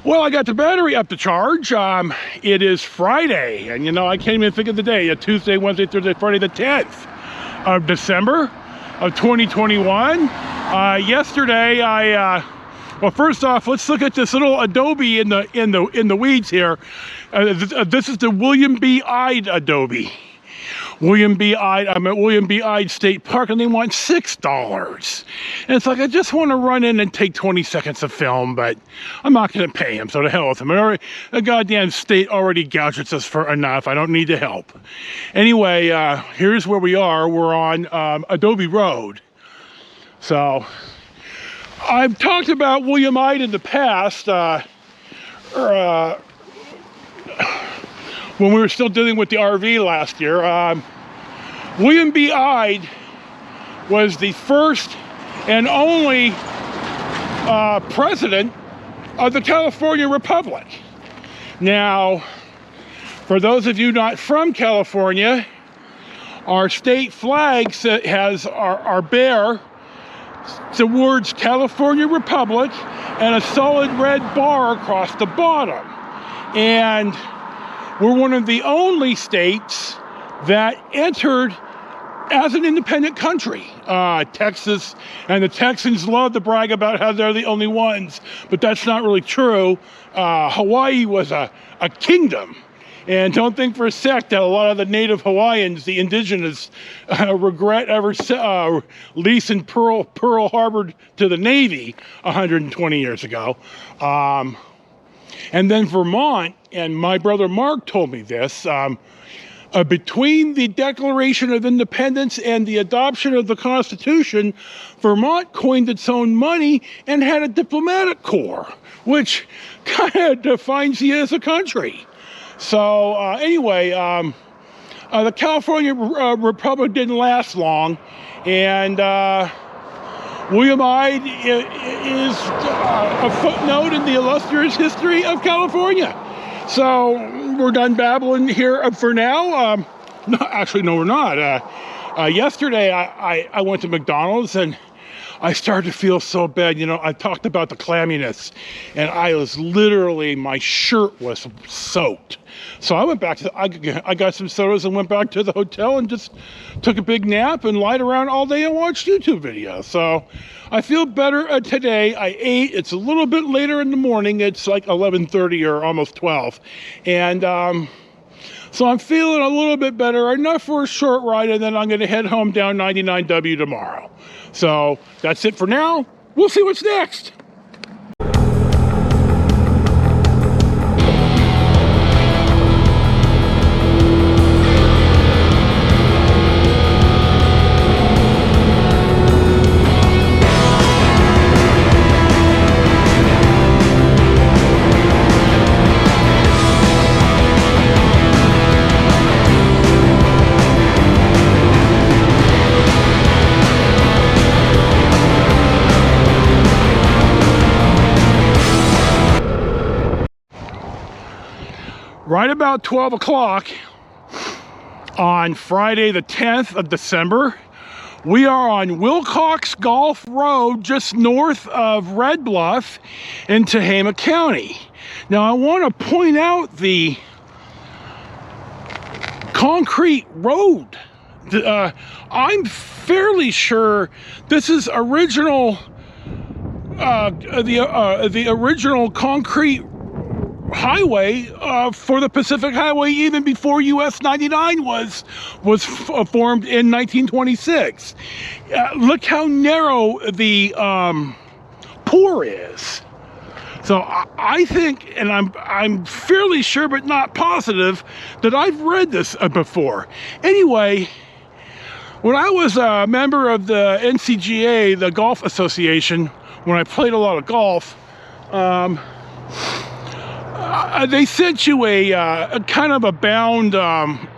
Well, I got the battery up to charge. It is Friday, and you know, I can't even think of the day. Tuesday, Wednesday, Thursday, Friday, the 10th of December of 2021. Yesterday, well, first off, let's look at this little Adobe in the weeds here. This is the William B. Ide Adobe. William B. Ide, I'm at William B. Ide State Park, and they want $6. And it's like, I just want to run in and take 20 seconds of film, but I'm not going to pay him, so to hell with him. The goddamn state already gouges us for enough. I don't need the help. Anyway, here's where we are. We're on Adobe Road. So, I've talked about William Ide in the past, when we were still dealing with the RV last year. William B. Ide was the first and only president of the California Republic. Now, for those of you not from California, our state flag has our bear, the words California Republic, and a solid red bar across the bottom. And we're one of the only states that entered as an independent country. Texas and the Texans love to brag about how they're the only ones, but that's not really true. Hawaii was a kingdom. And don't think for a sec that a lot of the native Hawaiians, the indigenous, regret ever leasing Pearl Harbor to the Navy 120 years ago. And then Vermont, and my brother Mark told me this, between the Declaration of Independence and the adoption of the Constitution, Vermont coined its own money and had a diplomatic corps, which kind of defines you as a country. So anyway, the California Republic didn't last long, and William Ide is a footnote in the illustrious history of California. So we're done babbling here for now. No, actually, no, we're not. Yesterday, I went to McDonald's and I started to feel so bad. You know, I talked about the clamminess, and I was literally, my shirt was soaked. So I went back to, I got some sodas and went back to the hotel and just took a big nap and lied around all day and watched YouTube videos. So I feel better today. I ate. It's a little bit later in the morning. It's like 11:30 or almost 12. And so I'm feeling a little bit better, enough for a short ride, and then I'm going to head home down 99W tomorrow. So that's it for now. We'll see what's next. Right about 12 o'clock on Friday the 10th of December, we are on Wilcox Golf Road just north of Red Bluff in Tehema County. Now I want to point out the concrete road. I'm fairly sure this is original, the original concrete highway for the Pacific Highway, even before US 99 was formed in 1926. Look how narrow the pour is. So I think, and I'm fairly sure but not positive, that I've read this before. Anyway, when I was a member of the NCGA, the Golf Association, when I played a lot of golf, they sent you a kind of a bound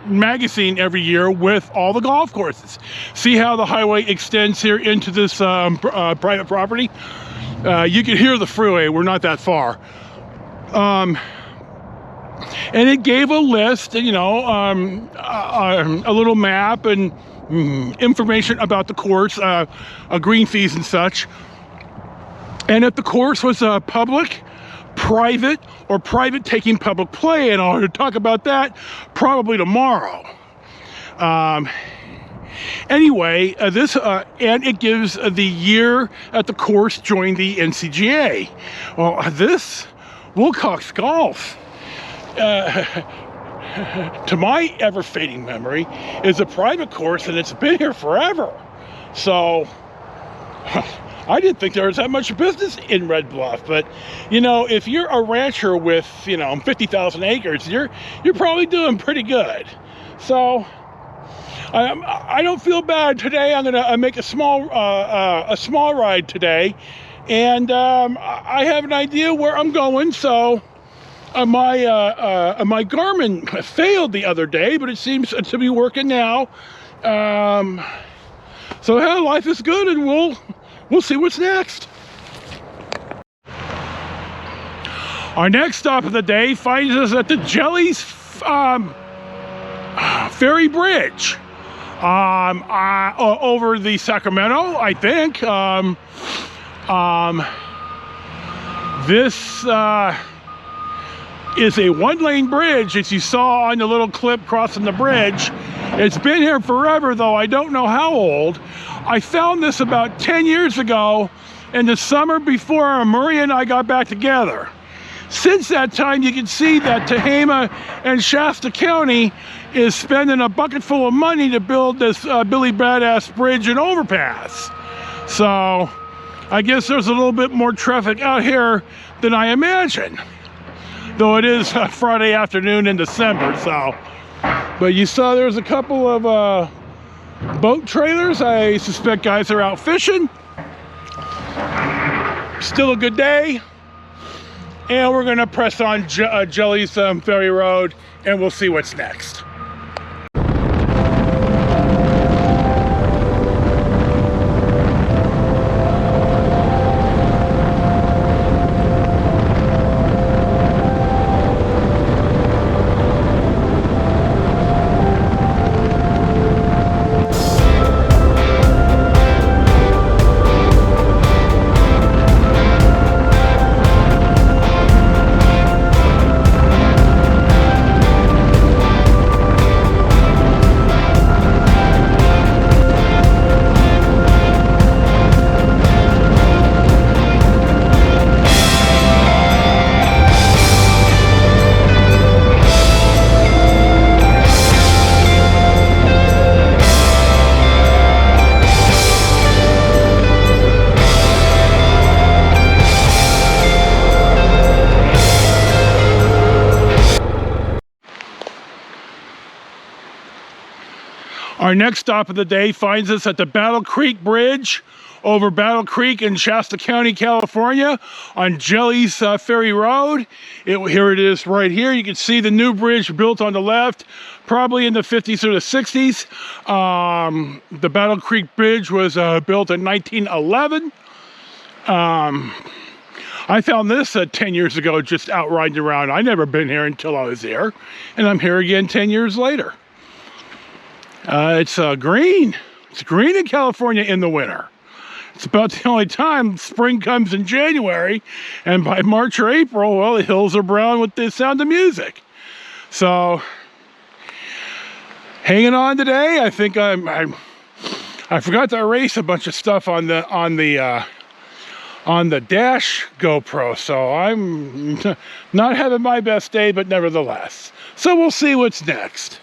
magazine every year with all the golf courses. See how the highway extends here into this private property? You can hear the freeway. We're not that far. And it gave a list, you know, a little map and information about the course, green fees and such. And if the course was public, private or private taking public play, and I'll talk about that probably tomorrow. Anyway, and it gives the year at the course joined the NCGA. Well, this Wilcox Golf, to my ever-fading memory, is a private course, and it's been here forever. So I didn't think there was that much business in Red Bluff, but you know, if you're a rancher with 50,000 acres, you're probably doing pretty good. So I don't feel bad today. I'm gonna make a small ride today, and I have an idea where I'm going. So my Garmin failed the other day, but it seems to be working now. So yeah, life is good, and we'll see what's next. Our next stop of the day finds us at the Jellies Ferry Bridge over the Sacramento, I think. This is a one-lane bridge, as you saw on the little clip crossing the bridge. It's been here forever, though I don't know how old. I found this about 10 years ago in the summer before Murray and I got back together. Since that time, you can see that Tehema and Shasta County is spending a bucket full of money to build this Billy Badass bridge and overpass. So I guess there's a little bit more traffic out here than I imagined, though it is Friday afternoon in December. So, but you saw there's a couple of boat trailers. I suspect guys are out fishing. Still a good day. And we're gonna press on Jellies Ferry Road, and we'll see what's next. Our next stop of the day finds us at the Battle Creek Bridge over Battle Creek in Shasta County, California on Jellies Ferry Road. Here it is right here. You can see the new bridge built on the left, probably in the 50s or the 60s. The Battle Creek Bridge was built in 1911. I found this 10 years ago just out riding around. I'd never been here until I was there, and I'm here again 10 years later. It's green. It's green in California in the winter. It's about the only time spring comes in January, and by March or April, well, the hills are brown with the sound of music. So, hanging on today. I think I forgot to erase a bunch of stuff on the dash GoPro, so I'm not having my best day, but nevertheless. So we'll see what's next.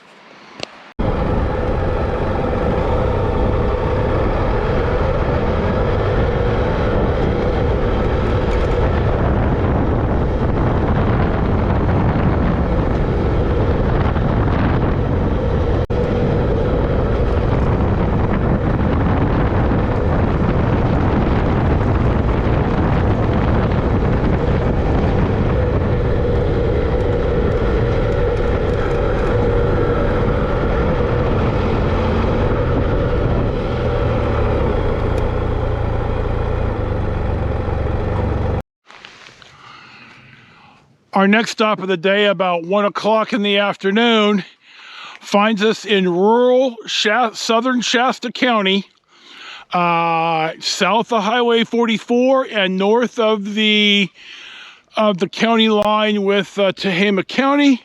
Our next stop of the day, about 1 o'clock in the afternoon, finds us in rural southern Shasta County, south of Highway 44 and north of the of the county line with Tehema County.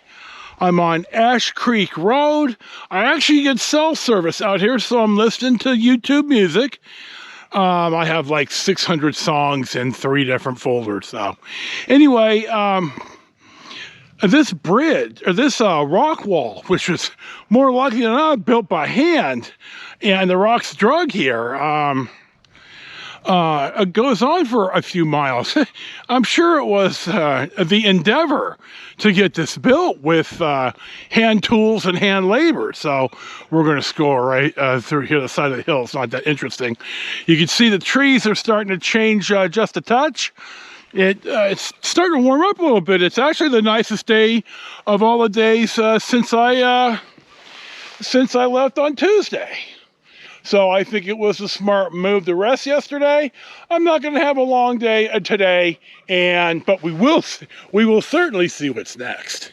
I'm on Ash Creek Road. I actually get cell service out here, so I'm listening to YouTube music. I have like 600 songs in 3 different folders. So anyway, this bridge, or this rock wall, which was more likely than not built by hand, and the rocks drug here, it goes on for a few miles. I'm sure it was the endeavor to get this built with hand tools and hand labor. So we're going to score right through here, the side of the hill. It's not that interesting. You can see the trees are starting to change just a touch. It's starting to warm up a little bit. It's actually the nicest day of all the days since I left on Tuesday. So I think it was a smart move to rest yesterday. I'm not going to have a long day today, but we will certainly see what's next.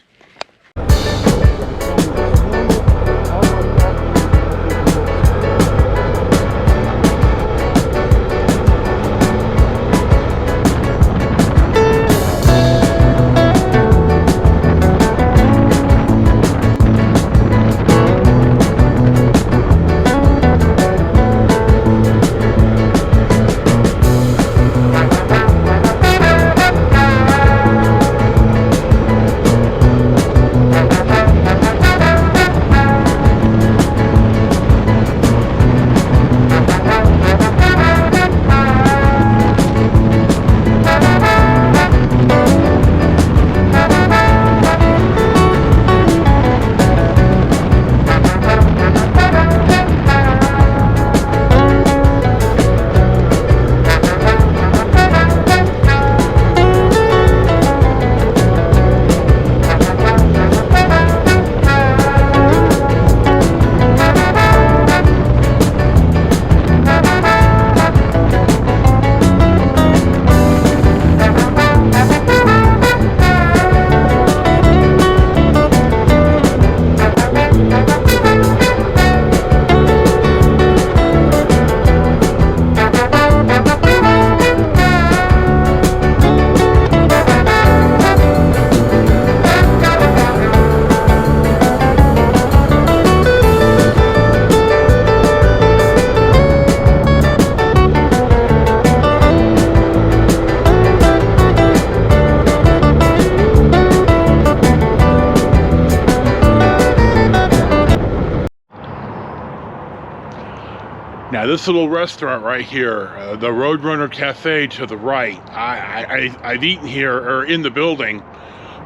Now this little restaurant right here, the Roadrunner Cafe to the right, I've eaten here, or in the building,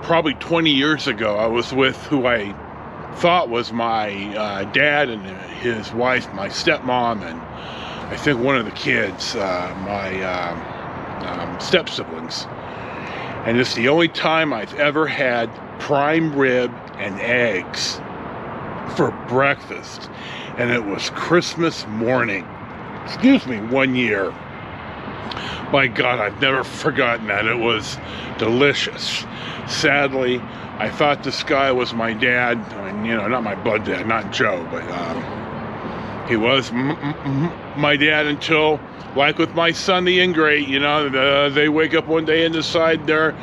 probably 20 years ago. I was with who I thought was my dad and his wife, my stepmom, and I think one of the kids, my step-siblings. And it's the only time I've ever had prime rib and eggs for breakfast. And it was Christmas morning. Excuse me, 1 year. My God, I've never forgotten that. It was delicious. Sadly, I thought this guy was my dad. I mean, not my blood dad, not Joe, but he was my dad until, like with my son, the ingrate, they wake up one day and decide they're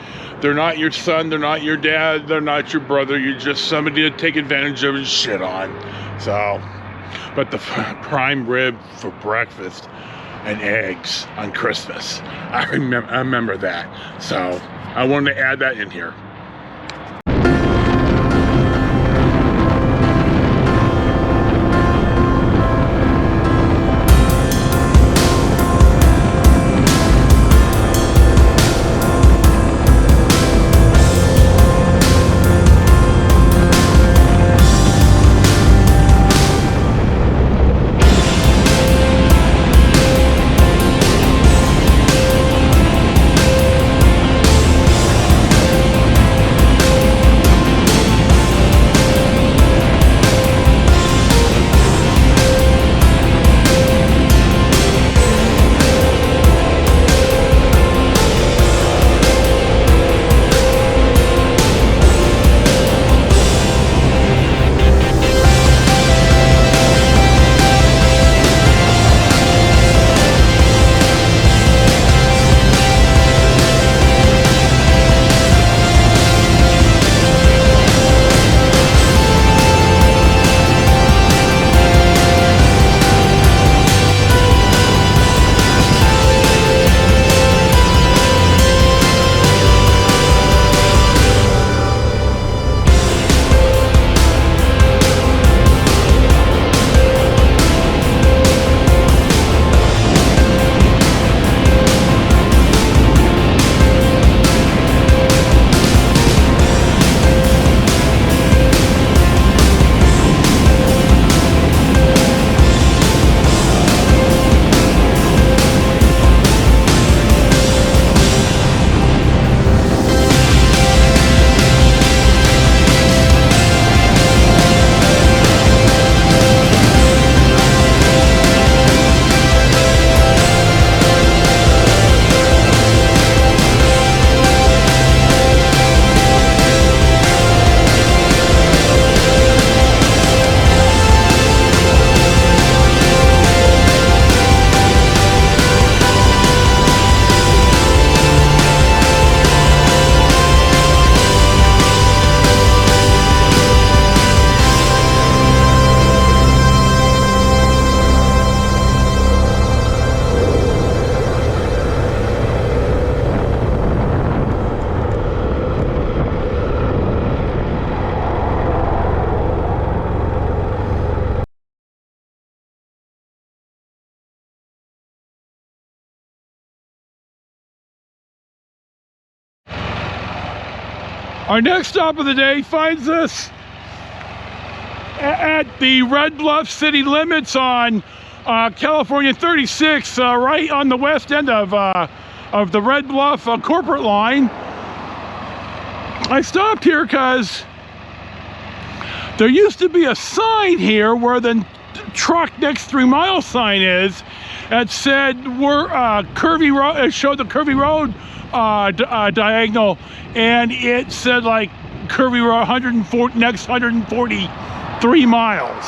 not your son, they're not your dad, they're not your brother, you're just somebody to take advantage of and shit on. So, but the prime rib for breakfast and eggs on Christmas, I remember that. So I wanted to add that in here. Our next stop of the day finds us at the Red Bluff city limits on California 36, right on the west end of the Red Bluff corporate line. I stopped here because there used to be a sign here where the truck next 3 mile sign is that said we're curvy road. It showed the curvy road diagonal, and it said like curvy road 140 next 143 miles.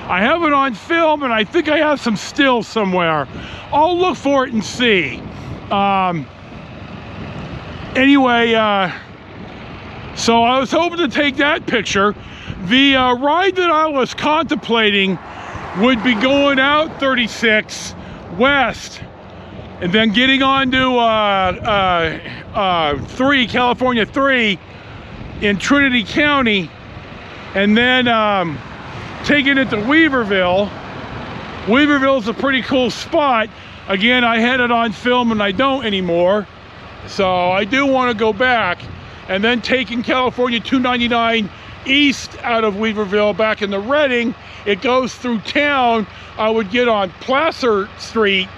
I have it on film, and I think I have some stills somewhere. I'll look for it and see. Anyway, so I was hoping to take that picture. The ride that I was contemplating would be going out 36 west and then getting on to California 3 in Trinity County, and then taking it to Weaverville. Weaverville's a pretty cool spot. Again, I had it on film and I don't anymore, so I do want to go back. And then taking California 299 east out of Weaverville back into Redding, it goes through town. I would get on Placer Street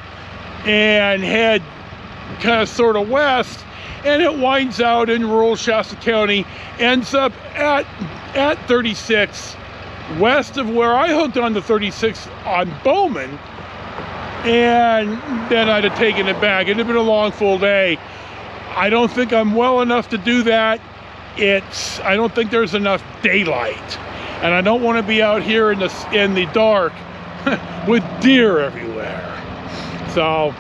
and head kind of sort of west, and it winds out in rural Shasta County, ends up at 36 west of where I hooked on the 36 on Bowman, and then I'd have taken it back. It'd have been a long full day. I don't think I'm well enough to do that. I don't think there's enough daylight, and I don't want to be out here in the dark with deer everywhere. So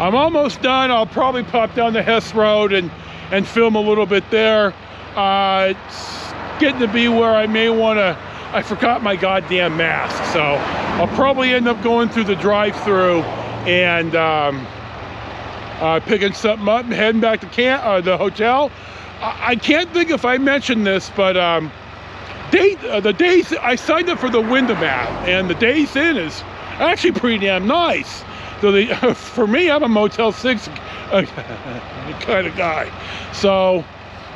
I'm almost done. I'll probably pop down the Hess Road and film a little bit there. It's getting to be where I may want to. I forgot my goddamn mask, so I'll probably end up going through the drive-through and picking something up and heading back to the hotel. I can't think if I mentioned this, but the days I signed up for the Wyndham app, and the Days Inn is actually pretty damn nice. So for me, I'm a Motel 6 kind of guy. So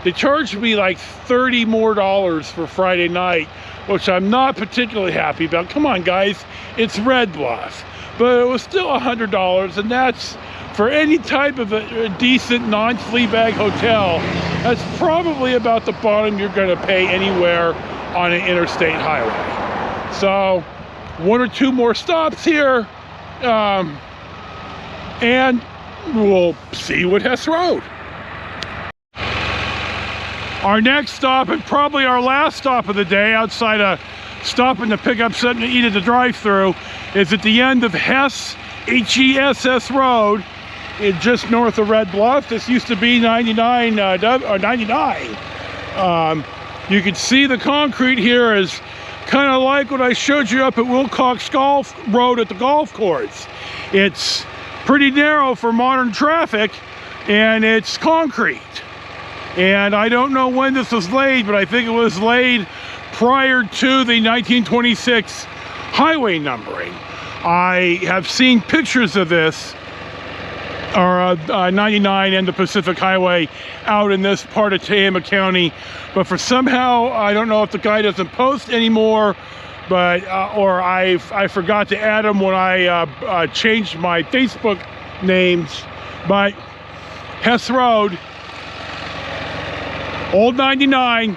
they charged me like $30 more for Friday night, which I'm not particularly happy about. Come on, guys, it's Red Bluff. But it was still $100, and that's for any type of a decent non-Fleabag hotel. That's probably about the bottom you're going to pay anywhere on an interstate highway. So 1 or 2 more stops here, and we'll see what Hess Road. Our next stop, and probably our last stop of the day, outside of stopping to pick up something to eat at the drive-thru, is at the end of Hess, H-E-S-S Road, just north of Red Bluff. This used to be 99. You can see the concrete here is kind of like what I showed you up at Wilcox Golf Road at the golf course. It's pretty narrow for modern traffic, and it's concrete. And I don't know when this was laid, but I think it was laid prior to the 1926 highway numbering. I have seen pictures of this, or 99 and the Pacific Highway out in this part of Tehema County, but for somehow, I don't know if the guy doesn't post anymore, but or I forgot to add him when I changed my Facebook names. But Hess Road, Old 99,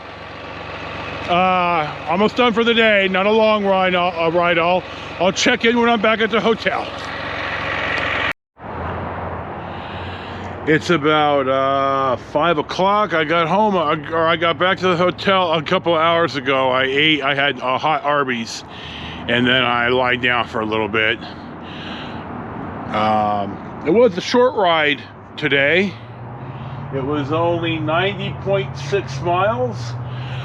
almost done for the day. Not a long ride. I'll check in when I'm back at the hotel. It's about 5 o'clock. I got home, or I got back to the hotel a couple of hours ago. I had a hot Arby's, and then I lied down for a little bit. It was a short ride today. It was only 90.6 miles.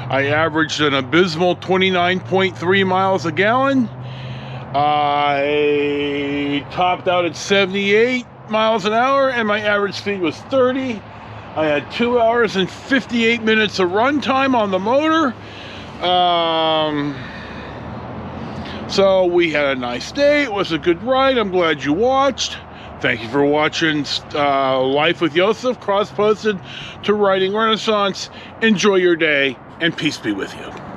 I averaged an abysmal 29.3 miles a gallon. I topped out at 78 miles an hour, and my average speed was 30. I had 2 hours and 58 minutes of run time on the motor. So we had a nice day. It was a good ride. I'm glad you watched. Thank you for watching Life with Yosef, cross-posted to Writing Renaissance. Enjoy your day, and peace be with you.